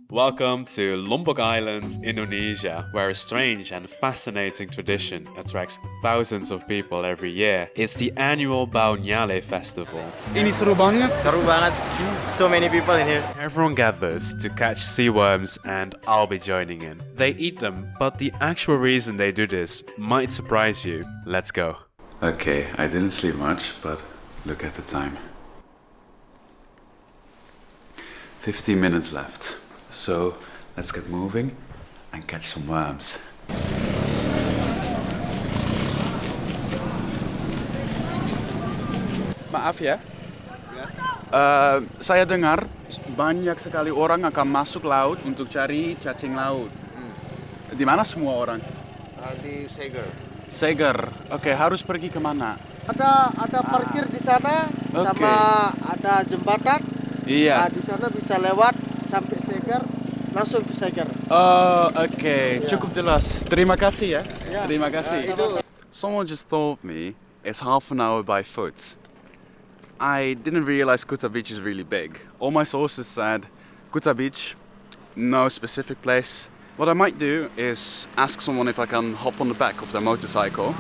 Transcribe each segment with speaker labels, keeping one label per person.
Speaker 1: Welcome to Lombok Island, Indonesia, where a strange and fascinating tradition attracts thousands of people every year. It's the annual Bau Nyale Festival.
Speaker 2: Ini seru banget.
Speaker 3: Seru banget. So many people in here.
Speaker 1: Everyone gathers to catch sea worms, and I'll be joining in. They eat them, but the actual reason they do this might surprise you. Let's go.
Speaker 4: Okay, I didn't sleep much, but look at the time. 15 minutes left. So let's get moving and catch some worms.
Speaker 2: Maaf ya. Saya dengar banyak sekali orang akan masuk laut untuk cari cacing laut. Di mana semua orang?
Speaker 5: Di Seger.
Speaker 2: Seger. Oke, harus pergi kemana?
Speaker 5: Ada parkir di sana, sama ada jembatan.
Speaker 2: Iya.
Speaker 5: Nah, di sana bisa lewat sampai Seger, langsung ke Seger.
Speaker 2: Oh, oke. Cukup jelas. Terima kasih ya.
Speaker 5: Ya.
Speaker 2: Terima kasih.
Speaker 4: Someone just told me it's half an hour by foot. I didn't realize Kuta Beach is really big. All my sources said Kuta Beach, no specific place. What I might do is ask someone if I can hop on the back of their motorcycle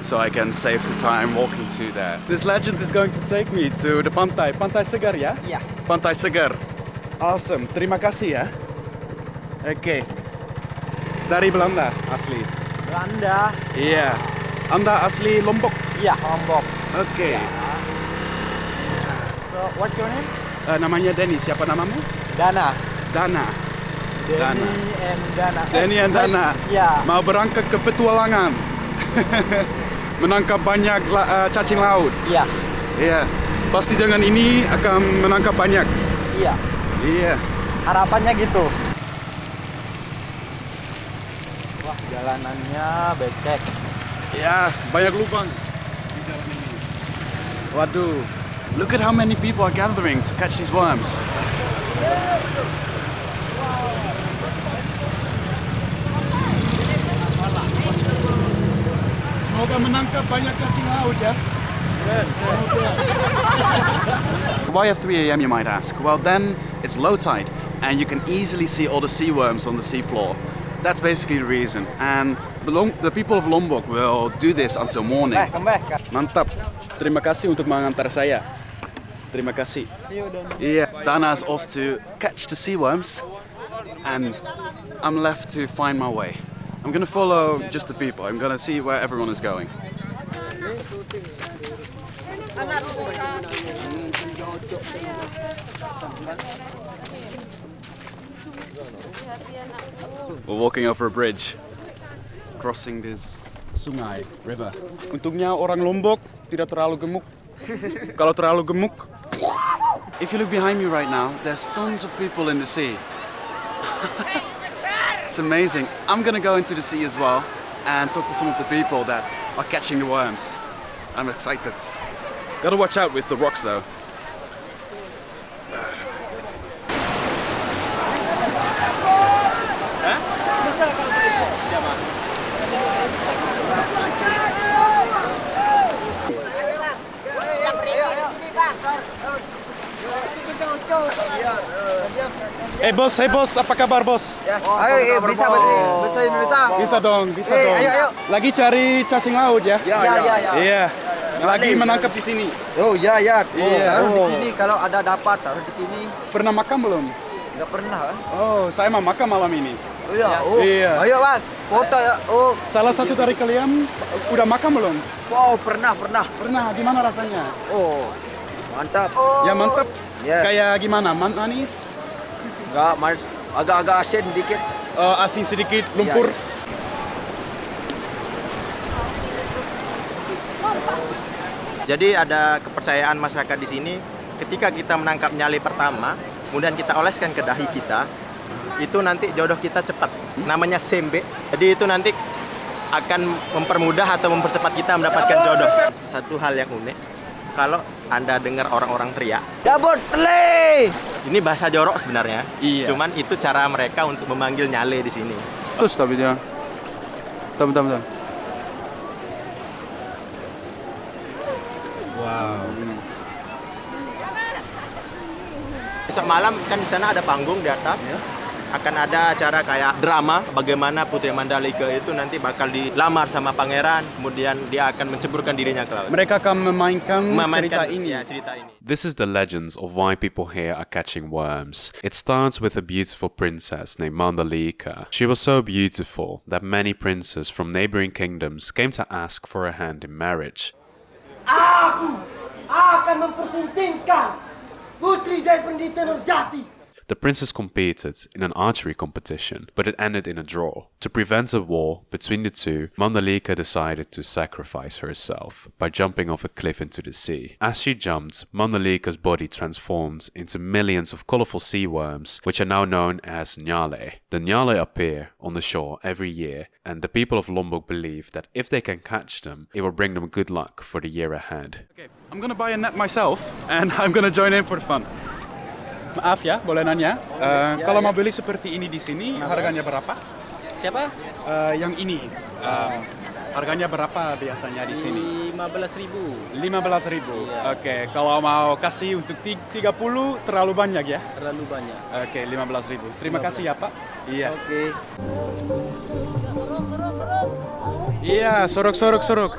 Speaker 4: so I can save the time walking to there.
Speaker 2: This legend is going to take me to the pantai. Pantai Segar ya?
Speaker 5: Iya.
Speaker 4: Pantai Seger.
Speaker 2: Awesome. Terima kasih ya. Oke. Dari Belanda asli.
Speaker 5: Belanda.
Speaker 2: Iya. Anda asli Lombok.
Speaker 5: Iya, Lombok.
Speaker 2: Oke.
Speaker 5: So, what's your name?
Speaker 2: Namanya Denny. Siapa namamu?
Speaker 5: Dana.
Speaker 2: Dana.
Speaker 5: Denny and Dana.
Speaker 2: Denny and Dana.
Speaker 5: Ya.
Speaker 2: Mau berangkat ke petualangan. Menangkap banyak cacing laut.
Speaker 5: Iya.
Speaker 2: Iya. Pasti dengan ini akan menangkap banyak.
Speaker 5: Iya.
Speaker 2: Iya.
Speaker 5: Harapannya gitu. Wah, jalanannya becek.
Speaker 2: Ya, banyak lubang di jalan ini. Waduh.
Speaker 4: Look at how many people are gathering to catch these worms.
Speaker 2: Semoga menangkap banyak cacing laut ya.
Speaker 4: Why at 3 a.m. you might ask? Well then, it's low tide and you can easily see all the sea worms on the seafloor. That's basically the reason. And the people of Lombok will do this until morning.
Speaker 5: Come back.
Speaker 2: Mantap. Terima kasih untuk mengantar saya. Terima kasih.
Speaker 4: Yeah. Dana's off to catch the sea worms and I'm left to find my way. I'm gonna follow just the people. I'm gonna see where everyone is going.
Speaker 2: We're walking over a bridge, crossing this sungai, river. Untungnya orang Lombok tidak terlalu gemuk. Kalau terlalu gemuk,
Speaker 4: If you look behind me right now, there's tons of people in the sea. It's amazing. I'm gonna go into the sea as well and talk to some of the people that are catching the worms. I'm excited. Gotta watch out with the rocks though.
Speaker 2: Hey bos, apa kabar bos?
Speaker 5: Ayo, bisa bahasa Indonesia.
Speaker 2: Bisa dong.
Speaker 5: ayo.
Speaker 2: Lagi cari cacing laut ya?
Speaker 5: Ya.
Speaker 2: Iya. Lagi menangkap di sini.
Speaker 5: Oh, ya.
Speaker 2: Iya.
Speaker 5: Taruh di
Speaker 2: Oh.
Speaker 5: sini kalau ada dapat, taruh di sini.
Speaker 2: Pernah makan belum?
Speaker 5: Enggak pernah, kan?
Speaker 2: Oh, saya mau makan malam ini.
Speaker 5: Oh, iya. Oh.
Speaker 2: Iya.
Speaker 5: Ayo, Bang. Foto ya. Oh.
Speaker 2: Salah satu dari kalian udah makan belum?
Speaker 5: Wow, pernah.
Speaker 2: Pernah. Gimana rasanya?
Speaker 5: Oh. Mantap.
Speaker 2: Ya mantap.
Speaker 5: Yes.
Speaker 2: Kayak gimana? Manis?
Speaker 5: Enggak, agak-agak asin dikit.
Speaker 2: Asin sedikit, lumpur.
Speaker 5: Iya.
Speaker 3: Jadi ada kepercayaan masyarakat di sini ketika kita menangkap nyale pertama, kemudian kita oleskan ke dahi kita, itu nanti jodoh kita cepat. Namanya sembe. Jadi itu nanti akan mempermudah atau mempercepat kita mendapatkan jodoh. Satu hal yang unik, kalau Anda dengar orang-orang teriak,
Speaker 5: Jabut, tele.
Speaker 3: ini bahasa jorok sebenarnya.
Speaker 2: Iya.
Speaker 3: Cuman itu cara mereka untuk memanggil nyale di sini.
Speaker 2: Terus tapi dia. Bentar. Wow.
Speaker 3: Besok malam kan di sana ada panggung di atas. akan ada acara kayak drama bagaimana Putri Mandalika itu nanti bakal dilamar sama pangeran, kemudian dia akan menceburkan dirinya ke laut.
Speaker 2: Mereka akan memainkan cerita ini.
Speaker 3: Ya, cerita ini.
Speaker 1: This is the legends of why people here are catching worms. It starts with a beautiful princess named Mandalika. She was so beautiful that many princes from neighboring kingdoms came to ask for her hand in marriage.
Speaker 5: Aku akan mempersuntingkan putri dari pendeta Nurjati.
Speaker 1: The princes competed in an archery competition, but it ended in a draw. To prevent a war between the two, Mandalika decided to sacrifice herself by jumping off a cliff into the sea. As she jumped, Mandalika's body transformed into millions of colorful sea worms, which are now known as Nyale. The Nyale appear on the shore every year, and the people of Lombok believe that if they can catch them, it will bring them good luck for the year ahead.
Speaker 2: Okay, I'm gonna buy a net myself, and I'm gonna join in for the fun. Maaf ya, boleh nanya. Kalau mau beli seperti ini di sini, harganya berapa?
Speaker 6: Siapa?
Speaker 2: Yang ini, harganya berapa biasanya di sini?
Speaker 6: 15.000.
Speaker 2: 15.000. Oke, kalau mau kasih untuk 30 terlalu banyak ya?
Speaker 6: Terlalu banyak.
Speaker 2: Oke, 15.000. Terima kasih ya Pak. Iya.
Speaker 6: Oke.
Speaker 2: Iya, sorok.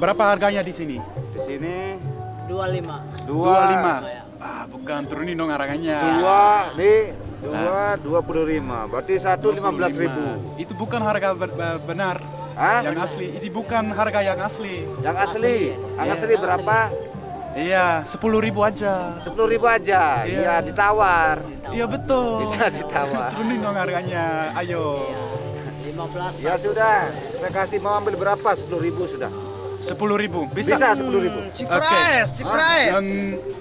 Speaker 2: Berapa harganya di sini?
Speaker 7: Di sini
Speaker 6: 25.
Speaker 2: 25. Bukan turunin dong harganya.
Speaker 7: 25, berarti satu 15.000.
Speaker 2: Itu bukan harga benar.
Speaker 7: Hah?
Speaker 2: Yang asli. Itu bukan harga yang asli.
Speaker 7: Yang asli berapa?
Speaker 2: Iya, 10.000 aja.
Speaker 7: 10.000 aja. Iya, ditawar.
Speaker 2: Iya betul.
Speaker 7: Bisa ditawar.
Speaker 2: Turunin dong harganya. Ayo.
Speaker 6: 15.
Speaker 7: Ya sudah, saya kasih mau ambil berapa? 10.000 sudah.
Speaker 2: 10.000. Bisa?
Speaker 7: Bisa 10.000.
Speaker 5: Cifres.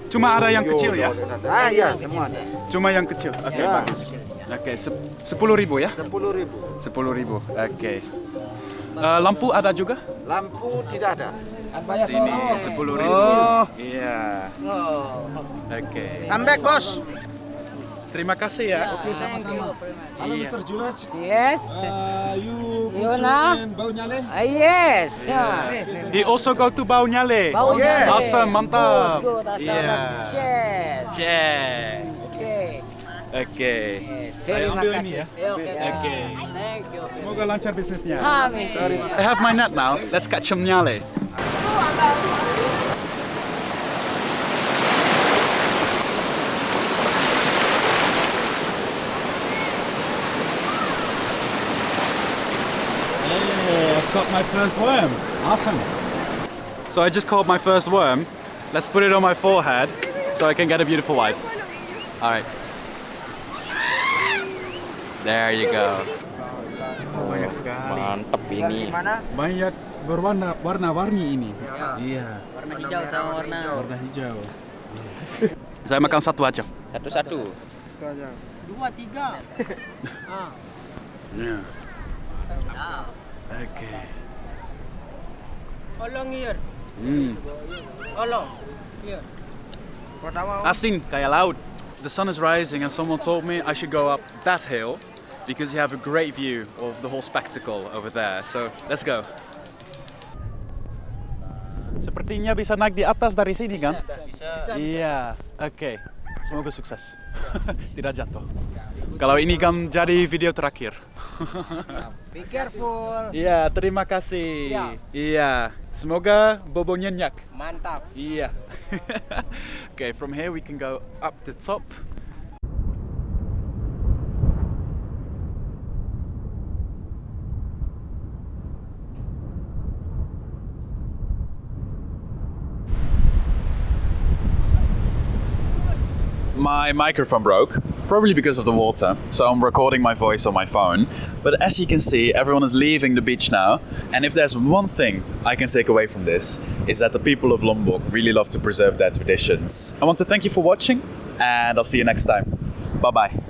Speaker 2: Cuma ada yang kecil ya?
Speaker 7: Ah iya, semua ada.
Speaker 2: Cuma yang kecil. Oke,
Speaker 7: Ya.
Speaker 2: bagus. Oke, 10.000 ya?
Speaker 7: 10.000.
Speaker 2: 10.000. Oke. Lampu ada juga?
Speaker 7: Lampu tidak ada.
Speaker 2: Sini 10.000. Oh. Iya. Oke.
Speaker 5: Ambek bos.
Speaker 2: Terima kasih ya.
Speaker 8: Oke, sama-sama. Halo Mr. Julaj.
Speaker 9: Yes.
Speaker 8: You go
Speaker 9: Yuna.
Speaker 8: to Bau Nyale?
Speaker 9: Yes.
Speaker 2: He also go to Bau Nyale.
Speaker 9: Bau Nyale.
Speaker 2: Awesome, mantap.
Speaker 9: Good, asal.
Speaker 2: Iya.
Speaker 9: Yes.
Speaker 2: Cek.
Speaker 9: Oke.
Speaker 2: Oke. Saya
Speaker 9: Terima
Speaker 2: ambil
Speaker 9: kasih.
Speaker 2: ini ya.
Speaker 9: Oke.
Speaker 2: Oke.
Speaker 9: Thank you.
Speaker 2: Semoga lancar bisnisnya.
Speaker 9: Amin.
Speaker 2: I have my net now. Let's catch some nyale. I've got my first worm. Awesome. So I just caught my first worm. Let's put it on my forehead so I can get a beautiful wife. All right. There you go.
Speaker 3: Banyak sekali.
Speaker 6: Mantap ini.
Speaker 8: Banyak warna-warni ini. Iya.
Speaker 6: Warna hijau sama warna.
Speaker 8: Warna hijau.
Speaker 2: Saya makan satu aja.
Speaker 6: Satu-satu.
Speaker 9: 2, 3.
Speaker 2: Yeah. Okay.
Speaker 9: Olong here. Olong. Here.
Speaker 2: Asin kayak laut. The sun is rising and someone told me I should go up that hill because you have a great view of the whole spectacle over there. So, let's go. Sepertinya bisa naik di atas dari sini kan? Bisa. Iya. Oke. Semoga sukses. Tidak jatuh. Kalau ini kan jadi video terakhir.
Speaker 9: Be careful.
Speaker 2: Iya, terima kasih.
Speaker 9: Siap.
Speaker 2: Iya. Semoga bobo nyenyak.
Speaker 9: Mantap.
Speaker 2: Yeah. Okay, from here we can go up the top. My microphone broke, probably because of the water, so I'm recording my voice on my phone. But as you can see, everyone is leaving the beach now. And if there's one thing I can take away from this, is that the people of Lombok really love to preserve their traditions. I want to thank you for watching, and I'll see you next time. Bye-bye.